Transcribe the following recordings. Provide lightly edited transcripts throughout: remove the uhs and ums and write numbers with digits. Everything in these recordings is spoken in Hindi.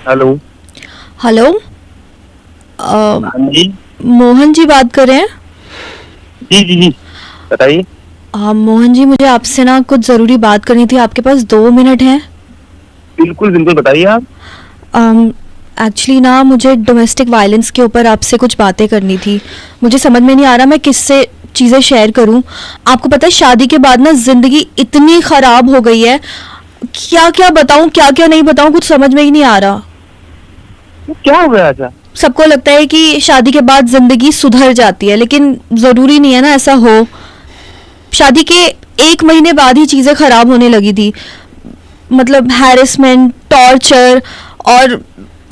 हेलो। हेलो। हाँ जी। मोहन जी बात कर रहे हैं? जी जी जी, बताइए। मोहन जी, मुझे आपसे ना कुछ ज़रूरी बात करनी थी। आपके पास 2 मिनट हैं? बिल्कुल बिल्कुल, बताइए आप। एक्चुअली ना मुझे डोमेस्टिक वायलेंस के ऊपर आपसे कुछ बातें करनी थी। मुझे समझ में नहीं आ रहा मैं किससे चीज़ें शेयर करूं। आपको पता है शादी के बाद ना ज़िंदगी इतनी ख़राब हो गई है, क्या क्या बताऊं क्या क्या नहीं बताऊं, कुछ समझ में ही नहीं आ रहा। ये क्या हो गया था? सबको लगता है कि शादी के बाद ज़िंदगी सुधर जाती है, लेकिन ज़रूरी नहीं है ना ऐसा हो। शादी के 1 महीने बाद ही चीज़ें ख़राब होने लगी थी। मतलब हैरेसमेंट, टॉर्चर और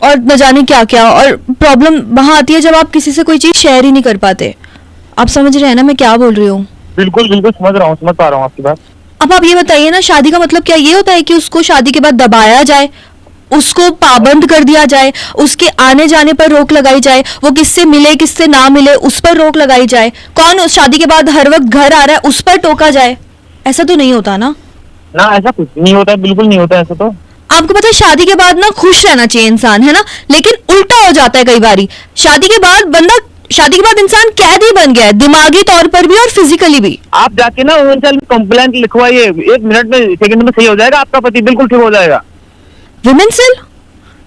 और न जाने क्या क्या। और प्रॉब्लम वहाँ आती है जब आप किसी से कोई चीज़ शेयर ही नहीं कर पाते। आप समझ रहे हैं ना मैं क्या बोल रही हूँ? बिल्कुल बिल्कुल, समझ रहा हूँ, समझ पा रहा हूँ आपकी बात। अब आप ये बताइए ना, शादी का मतलब क्या ये होता है कि उसको शादी के बाद दबाया जाए, उसको पाबंद कर दिया जाए, उसके आने जाने पर रोक लगाई जाए, वो किससे मिले किससे ना मिले उस पर रोक लगाई जाए, कौन उस शादी के बाद हर वक्त घर आ रहा है उस पर टोका जाए? ऐसा तो नहीं होता ना। ना, ऐसा कुछ नहीं होता है, बिल्कुल नहीं होता है ऐसा तो। आपको पता है शादी के बाद ना खुश रहना चाहिए इंसान, है ना, लेकिन उल्टा हो जाता है कई बारी। शादी के बाद इंसान कैदी बन गया है, दिमागी तौर पर भी और फिजिकली भी। आप जाके ना वुमेन कंप्लेंट लिखवाइए, 1 मिनट में, सेकंड में सही हो जाएगा, आपका पति बिल्कुल ठीक हो जाएगा। Women cell?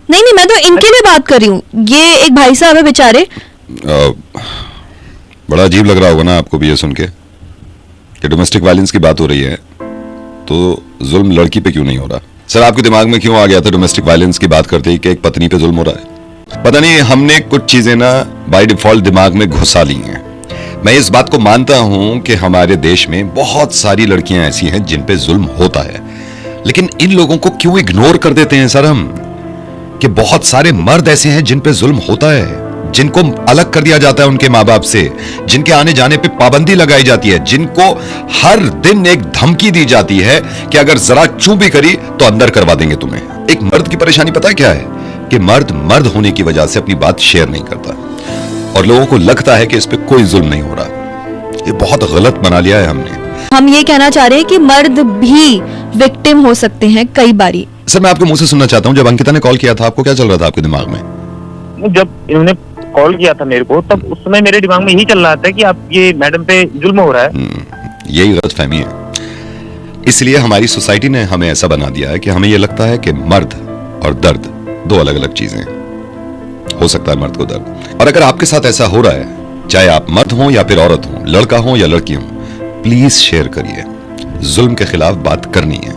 नहीं नहीं, मैं तो इनके लिए बात कर रही हूँ। ये एक भाई साहब है बेचारे। बड़ा अजीब लग रहा होगा ना आपको भी ये सुन के कि डोमेस्टिक वायलेंस की बात हो रही है, तो जुल्म लड़की पे क्यों नहीं हो रहा? सर, आपके दिमाग में क्यों आ गया था डोमेस्टिक वायलेंस की बात करते ही कि एक पत्नी पे जुल्म हो रहा है? पता नहीं, हमने कुछ चीजें ना बाय डिफॉल्ट दिमाग में घुसा ली हैं। मैं इस बात को मानता हूं कि हमारे देश में बहुत सारी लड़कियां ऐसी हैं जिन पे जुल्म होता है, लेकिन इन लोगों को क्यों इग्नोर कर देते हैं सर हम? कि बहुत सारे मर्द ऐसे हैं जिन पे जुल्म होता है, जिनको अलग कर दिया जाता है उनके माँ बाप से, जिनके आने जाने पे पाबंदी लगाई जाती है, जिनको हर दिन एक धमकी दी जाती है कि अगर जरा चूं भी करी तो अंदर करवा देंगे तुम्हें। एक मर्द की परेशानी पता है क्या है? कि मर्द होने की वजह से अपनी बात शेयर नहीं करता और लोगों को लगता है कि इस पे कोई जुल्म नहीं हो रहा। ये बहुत गलत बना लिया है हमने। हम ये कहना चाह रहे हैं कि मर्द भी विक्टिम हो सकते हैं कई बारी। सर, मैं आपके मुंह से सुनना चाहता हूं, जब अंकिता ने कॉल किया था आपको क्या चल रहा था आपके दिमाग में? जब इन्होंने कॉल किया था मेरे को, तब उस समय मेरे दिमाग में यही चल रहा था कि आप ये मैडम पे जुल्म हो रहा है। यही गलतफहमी है। इसलिए हमारी सोसाइटी ने हमें ऐसा बना दिया है कि हमें यह लगता है कि मर्द और दर्द दो अलग अलग चीजें हैं। हो सकता है मर्द को दर्द, और अगर आपके साथ ऐसा हो रहा है, चाहे आप मर्द हो या फिर औरत हो, लड़का हो या लड़की हो, प्लीज शेयर करिए। जुल्म के खिलाफ बात करनी है।